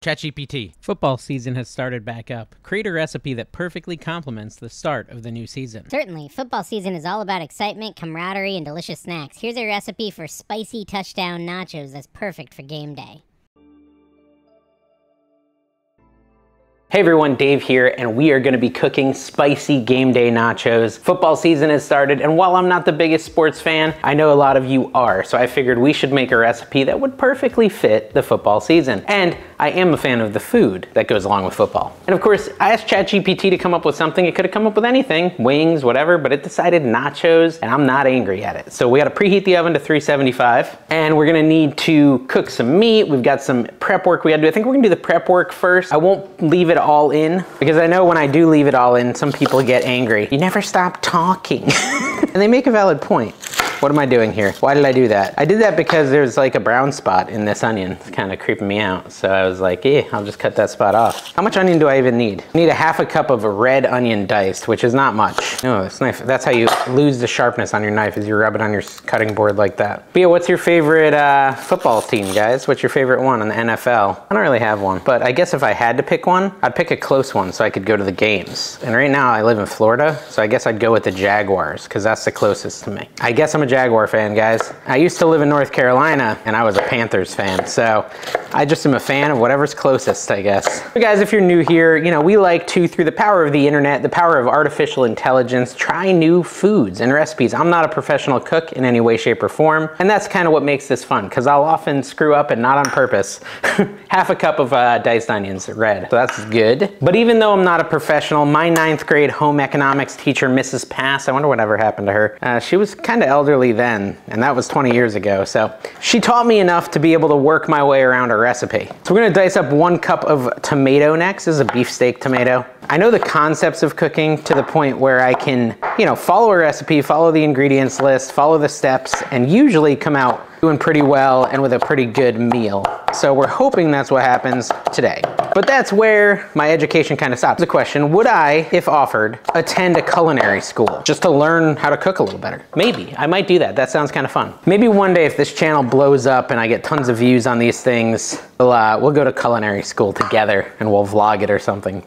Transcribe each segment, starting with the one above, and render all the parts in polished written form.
ChatGPT. Football season has started back up. Create a recipe that perfectly complements the start of the new season. Certainly. Football season is all about excitement, camaraderie, and delicious snacks. Here's a recipe for Spicy Touchdown Nachos that's perfect for game day. Hey everyone, Dave here, and we are going to be cooking spicy game day nachos. Football season has started, and while I'm not the biggest sports fan, I know a lot of you are, so I figured we should make a recipe that would perfectly fit the football season. And I am a fan of the food that goes along with football. And of course, I asked ChatGPT to come up with something. It could have come up with anything, wings, whatever, but it decided nachos, and I'm not angry at it. So we got to preheat the oven to 375, and we're going to need to cook some meat. We've got some prep work we got to do. I think we're going to do the prep work first. I won't leave it all in, because I know when I do leave it all in, some people get angry. You never stop talking. And they make a valid point. What am I doing here? Why did I do that? I did that because there's like a brown spot in this onion. It's kind of creeping me out. So I was like, yeah, I'll just cut that spot off. How much onion do I even need? I need a half a cup of red onion diced, which is not much. No, it's knife. That's how you lose the sharpness on your knife, is you rub it on your cutting board like that. But yeah, what's your favorite football team, guys? What's your favorite one in the NFL? I don't really have one, but I guess if I had to pick one, I'd pick a close one so I could go to the games. And right now I live in Florida, so I guess I'd go with the Jaguars, because that's the closest to me. I guess I'm a Jaguar fan, guys. I used to live in North Carolina, and I was a Panthers fan, so I just am a fan of whatever's closest, I guess. So guys, if you're new here, you know, we like to, through the power of the internet, the power of artificial intelligence, try new foods and recipes. I'm not a professional cook in any way, shape, or form, and that's kind of what makes this fun, because I'll often screw up, and not on purpose. Half a cup of diced onions, red, so that's good. But even though I'm not a professional, my 9th grade home economics teacher, Mrs. Pass, I wonder whatever happened to her. She was kind of elderly then, and that was 20 years ago, so she taught me enough to be able to work my way around a recipe. So we're gonna dice up 1 cup of tomato next. This is a beefsteak tomato. I know the concepts of cooking to the point where I can, you know, follow a recipe, follow the ingredients list, follow the steps, and usually come out doing pretty well and with a pretty good meal. So we're hoping that's what happens today. But that's where my education kind of stops. The question, would I, if offered, attend a culinary school just to learn how to cook a little better? Maybe, I might do that. That sounds kind of fun. Maybe one day if this channel blows up and I get tons of views on these things, we'll go to culinary school together and we'll vlog it or something.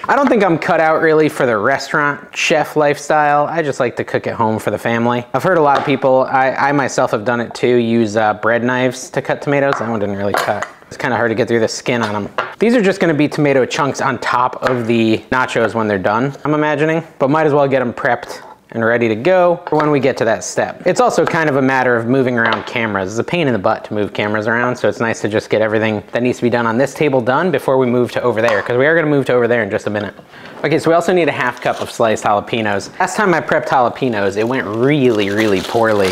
I don't think I'm cut out really for the restaurant chef lifestyle. I just like to cook at home for the family. I've heard a lot of people, I myself have done it too, use bread knives to cut tomatoes. That one didn't really cut. It's kind of hard to get through the skin on them. These are just gonna be tomato chunks on top of the nachos when they're done, I'm imagining, but might as well get them prepped and ready to go for when we get to that step. It's also kind of a matter of moving around cameras. It's a pain in the butt to move cameras around, so it's nice to just get everything that needs to be done on this table done before we move to over there, because we are gonna move to over there in just a minute. Okay, so we also need a half cup of sliced jalapenos. Last time I prepped jalapenos, it went really, really poorly.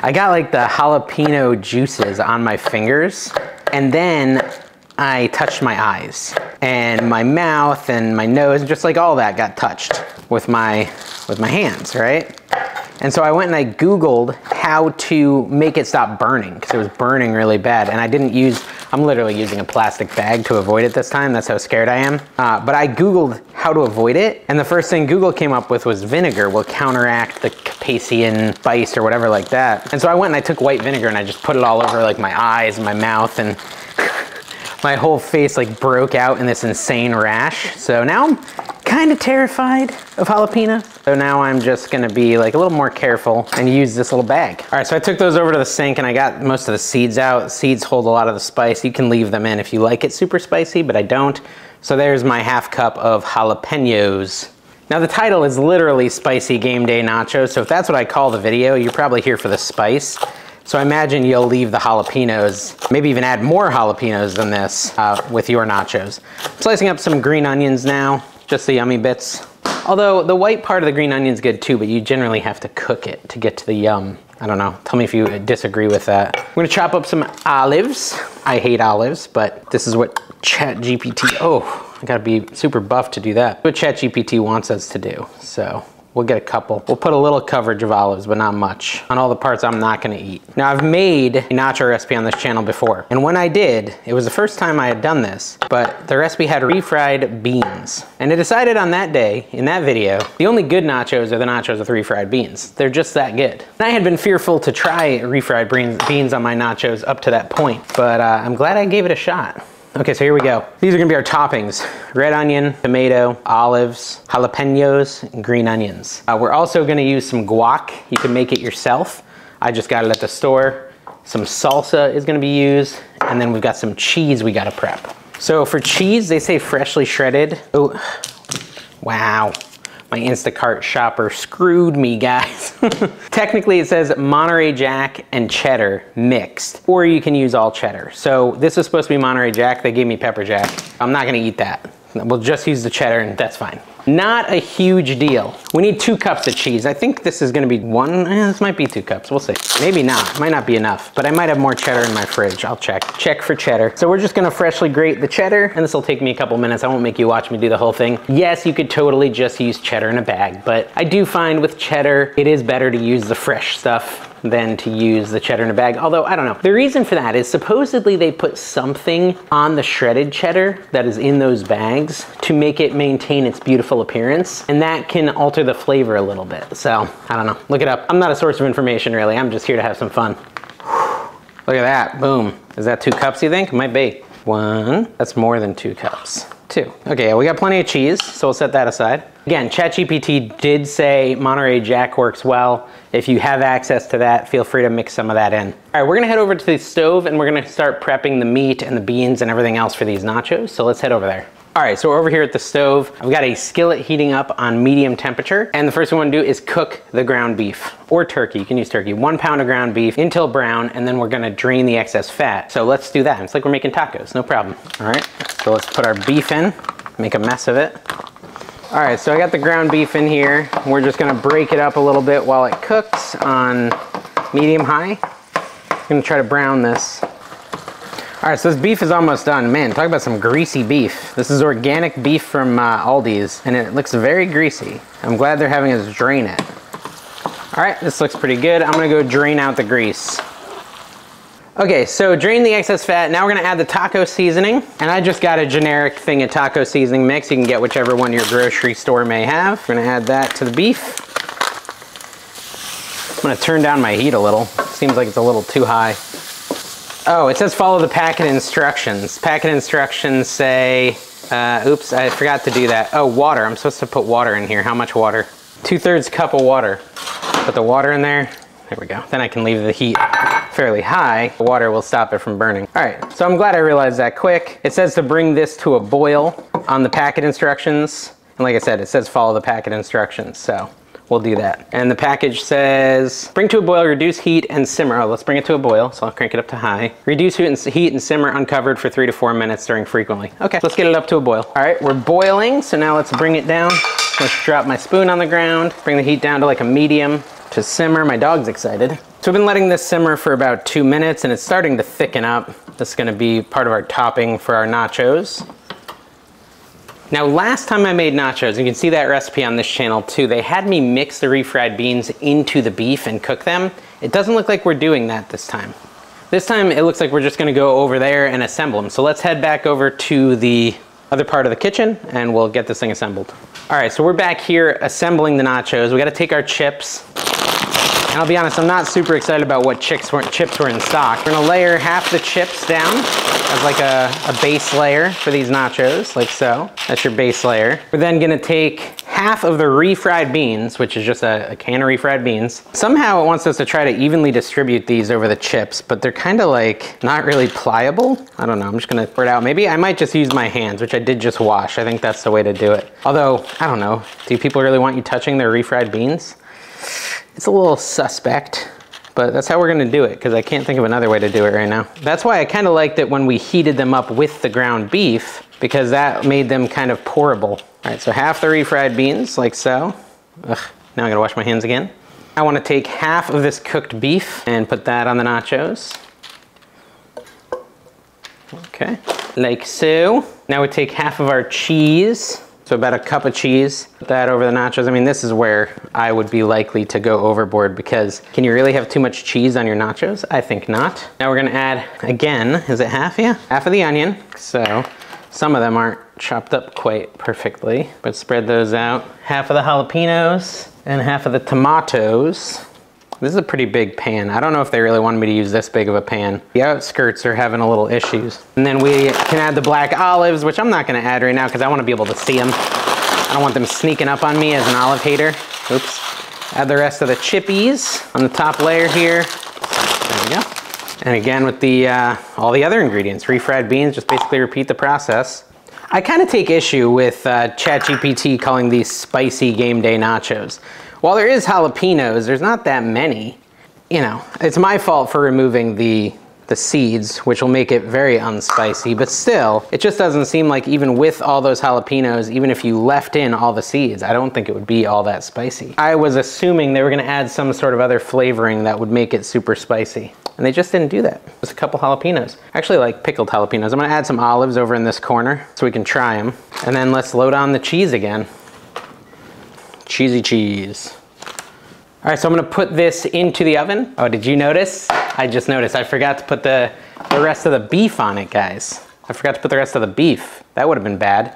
I got like the jalapeno juices on my fingers, and then I touched my eyes and my mouth and my nose, just like all that got touched with my hands, right? And so I went and I Googled how to make it stop burning, because it was burning really bad. And I didn't use, I'm literally using a plastic bag to avoid it this time. That's how scared I am. But I Googled how to avoid it. And the first thing Google came up with was vinegar will counteract the capsaicin spice or whatever like that. And so I went and I took white vinegar and I just put it all over like my eyes and my mouth, and my whole face like broke out in this insane rash. So now I'm kind of terrified of jalapenos. So now I'm just gonna be like a little more careful and use this little bag. All right, so I took those over to the sink and I got most of the seeds out. Seeds hold a lot of the spice. You can leave them in if you like it super spicy, but I don't. So there's my half cup of jalapenos. Now the title is literally Spicy Game Day Nachos, so if that's what I call the video, you're probably here for the spice. So I imagine you'll leave the jalapenos, maybe even add more jalapenos than this with your nachos. I'm slicing up some green onions now, just the yummy bits. Although the white part of the green onion's good too, but you generally have to cook it to get to the yum. I don't know, tell me if you disagree with that. I'm gonna chop up some olives. I hate olives, but this is what ChatGPT, I gotta be super buff to do that. What ChatGPT wants us to do, so We'll get a couple. We'll put a little coverage of olives, but not much, on all the parts I'm not gonna eat. Now, I've made a nacho recipe on this channel before, and when I did, it was the first time I had done this, but the recipe had refried beans. And I decided on that day, in that video, the only good nachos are the nachos with refried beans. They're just that good. And I had been fearful to try refried beans on my nachos up to that point, but I'm glad I gave it a shot. Okay, so here we go. These are gonna be our toppings. Red onion, tomato, olives, jalapeños, and green onions. We're also gonna use some guac. You can make it yourself. I just got it at the store. Some salsa is gonna be used, and then we've got some cheese we gotta prep. So for cheese, they say freshly shredded. Oh, wow. My Instacart shopper screwed me, guys. Technically, it says Monterey Jack and cheddar mixed, or you can use all cheddar. So this is supposed to be Monterey Jack. They gave me pepper jack. I'm not gonna eat that. We'll just use the cheddar and that's fine. Not a huge deal. We need 2 cups of cheese. I think this is gonna be this might be 2 cups, we'll see. Maybe not, might not be enough, but I might have more cheddar in my fridge. I'll check. Check for cheddar. So we're just gonna freshly grate the cheddar, and this will take me a couple minutes. I won't make you watch me do the whole thing. Yes, you could totally just use cheddar in a bag, but I do find with cheddar, it is better to use the fresh stuff than to use the cheddar in a bag. Although, I don't know. The reason for that is supposedly they put something on the shredded cheddar that is in those bags to make it maintain its beautiful appearance, and that can alter the flavor a little bit. So, I don't know. Look it up. I'm not a source of information, really. I'm just here to have some fun. Look at that. Boom. Is that 2 cups, you think? Might be. 1. That's more than 2 cups. 2. Okay, we got plenty of cheese, so we'll set that aside. Again, ChatGPT did say Monterey Jack works well. If you have access to that, feel free to mix some of that in. All right, we're gonna head over to the stove and we're gonna start prepping the meat and the beans and everything else for these nachos, so let's head over there. All right, so we're over here at the stove. I've got a skillet heating up on medium temperature, and the first thing we wanna do is cook the ground beef, or turkey, you can use turkey. 1 pound of ground beef until brown, and then we're gonna drain the excess fat. So let's do that. It's like we're making tacos, no problem. All right, so let's put our beef in, make a mess of it. All right, so I got the ground beef in here. We're just gonna break it up a little bit while it cooks on medium high. I'm gonna try to brown this. All right, so this beef is almost done. Man, talk about some greasy beef. This is organic beef from Aldi's, and it looks very greasy. I'm glad they're having us drain it. All right, this looks pretty good. I'm gonna go drain out the grease. Okay, so drain the excess fat. Now we're gonna add the taco seasoning. And I just got a generic thing of taco seasoning mix. You can get whichever one your grocery store may have. We're gonna add that to the beef. I'm gonna turn down my heat a little. Seems like it's a little too high. Oh, it says follow the packet instructions. Packet instructions say, oops, I forgot to do that. Oh, water, I'm supposed to put water in here. How much water? 2/3 cup of water. Put the water in there. There we go. Then I can leave the heat fairly high. The water will stop it from burning. All right, so I'm glad I realized that quick. It says to bring this to a boil on the packet instructions. And like I said, it says follow the packet instructions, so we'll do that. And the package says, bring to a boil, reduce heat and simmer. Oh, let's bring it to a boil, so I'll crank it up to high. Reduce heat and simmer uncovered for 3 to 4 minutes, stirring frequently. Okay, let's get it up to a boil. All right, we're boiling, so now let's bring it down. Let's drop my spoon on the ground, bring the heat down to like a medium to simmer. My dog's excited. So we've been letting this simmer for about 2 minutes and it's starting to thicken up. This is gonna be part of our topping for our nachos. Now, last time I made nachos, you can see that recipe on this channel too, they had me mix the refried beans into the beef and cook them. It doesn't look like we're doing that this time. This time it looks like we're just gonna go over there and assemble them. So let's head back over to the other part of the kitchen and we'll get this thing assembled. All right, so we're back here assembling the nachos. We gotta take our chips. And I'll be honest, I'm not super excited about what chips were in stock. We're gonna layer half the chips down as like a base layer for these nachos, like so. That's your base layer. We're then gonna take half of the refried beans, which is just a can of refried beans. Somehow it wants us to try to evenly distribute these over the chips, but they're kind of like not really pliable. I don't know, I'm just gonna pour it out. Maybe I might just use my hands, which I did just wash. I think that's the way to do it. Although, I don't know, do people really want you touching their refried beans? It's a little suspect, but that's how we're gonna do it because I can't think of another way to do it right now. That's why I kind of liked it when we heated them up with the ground beef because that made them kind of pourable. All right, so half the refried beans, like so. Ugh, now I gotta wash my hands again. I wanna take half of this cooked beef and put that on the nachos. Okay, like so. Now we take half of our cheese, So about a cup of cheese, put that over the nachos. I mean, this is where I would be likely to go overboard because can you really have too much cheese on your nachos? I think not. Now we're gonna add, again, is it half? Yeah, half of the onion. So some of them aren't chopped up quite perfectly, but spread those out. Half of the jalapenos and half of the tomatoes. This is a pretty big pan. I don't know if they really wanted me to use this big of a pan. The outskirts are having a little issues. And then we can add the black olives, which I'm not gonna add right now because I wanna be able to see them. I don't want them sneaking up on me as an olive hater. Oops. Add the rest of the chippies on the top layer here. There we go. And again with the all the other ingredients, refried beans, just basically repeat the process. I kind of take issue with ChatGPT calling these spicy game day nachos. While there is jalapenos, there's not that many. You know, it's my fault for removing the seeds, which will make it very unspicy, but still, it just doesn't seem like even with all those jalapenos, even if you left in all the seeds, I don't think it would be all that spicy. I was assuming they were gonna add some sort of other flavoring that would make it super spicy. And they just didn't do that. Just a couple jalapenos. I actually like pickled jalapenos. I'm gonna add some olives over in this corner so we can try them. And then let's load on the cheese again. Cheesy cheese. All right, so I'm gonna put this into the oven. Oh, did you notice? I just noticed I forgot to put the rest of the beef on it, guys. I forgot to put the rest of the beef. That would have been bad.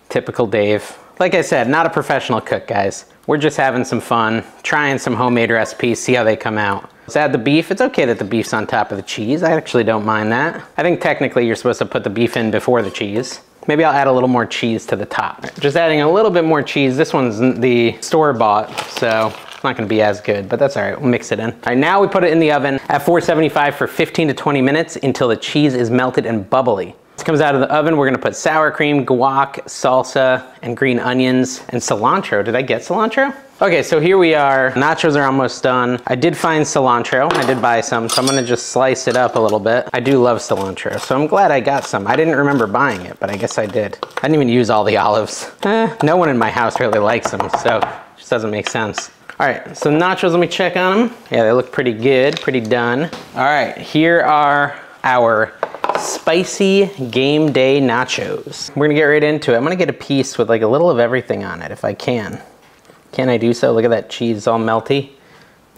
Typical Dave. Like I said, not a professional cook, guys. We're just having some fun, trying some homemade recipes, see how they come out. Let's add the beef. It's okay that the beef's on top of the cheese. I actually don't mind that. I think technically you're supposed to put the beef in before the cheese. Maybe I'll add a little more cheese to the top. Just adding a little bit more cheese. This one's the store-bought, so it's not gonna be as good, but that's all right, we'll mix it in. All right, now we put it in the oven at 475 for 15 to 20 minutes until the cheese is melted and bubbly. This comes out of the oven, we're gonna put sour cream, guac, salsa, and green onions, and cilantro. Did I get cilantro? Okay, so here we are. Nachos are almost done. I did find cilantro. I did buy some, so I'm gonna just slice it up a little bit. I do love cilantro, so I'm glad I got some. I didn't remember buying it, but I guess I did. I didn't even use all the olives. No one in my house really likes them, so it just doesn't make sense. All right, so nachos, let me check on them. Yeah, they look pretty good, pretty done. All right, here are our spicy game day nachos. We're gonna get right into it. I'm gonna get a piece with like a little of everything on it if I can. Can I do so? Look at that cheese all melty.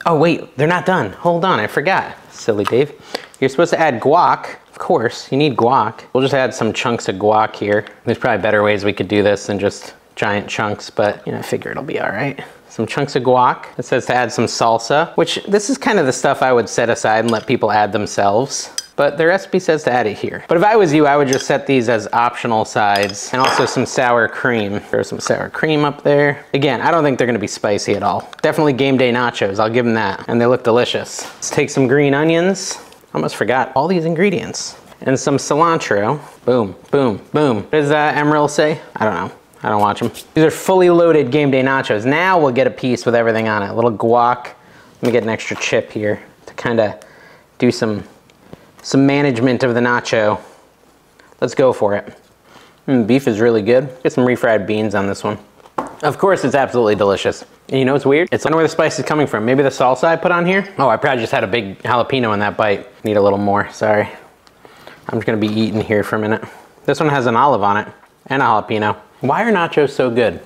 Oh wait, they're not done. Hold on, I forgot. Silly Dave. You're supposed to add guac. Of course, you need guac. We'll just add some chunks of guac here. There's probably better ways we could do this than just giant chunks, but you know, I figure it'll be all right. Some chunks of guac. It says to add some salsa, which this is kind of the stuff I would set aside and let people add themselves. But the recipe says to add it here. But if I was you, I would just set these as optional sides, and also some sour cream. Throw some sour cream up there. Again, I don't think they're gonna be spicy at all. Definitely game day nachos, I'll give them that. And they look delicious. Let's take some green onions. Almost forgot all these ingredients. And some cilantro. Boom, boom, boom. What does Emerald say? I don't know. I don't watch them. These are fully loaded game day nachos. Now we'll get a piece with everything on it. A little guac. Let me get an extra chip here to kind of do some management of the nacho. Let's go for it. Beef is really good. Get some refried beans on this one. Of course, it's absolutely delicious. And you know what's weird? I don't know where the spice is coming from. Maybe the salsa I put on here? Oh, I probably just had a big jalapeno in that bite. Need a little more, sorry. I'm just gonna be eating here for a minute. This one has an olive on it and a jalapeno. Why are nachos so good?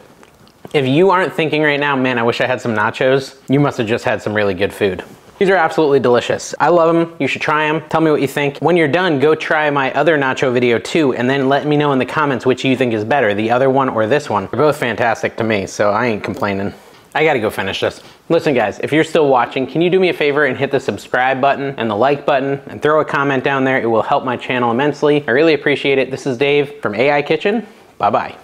If you aren't thinking right now, man, I wish I had some nachos, you must have just had some really good food. These are absolutely delicious. I love them. You should try them. Tell me what you think. When you're done, go try my other nacho video too, and then let me know in the comments which you think is better, the other one or this one. They're both fantastic to me, so I ain't complaining. I gotta go finish this. Listen guys, if you're still watching, can you do me a favor and hit the subscribe button and the like button and throw a comment down there? It will help my channel immensely. I really appreciate it. This is Dave from AI Kitchen. Bye-bye.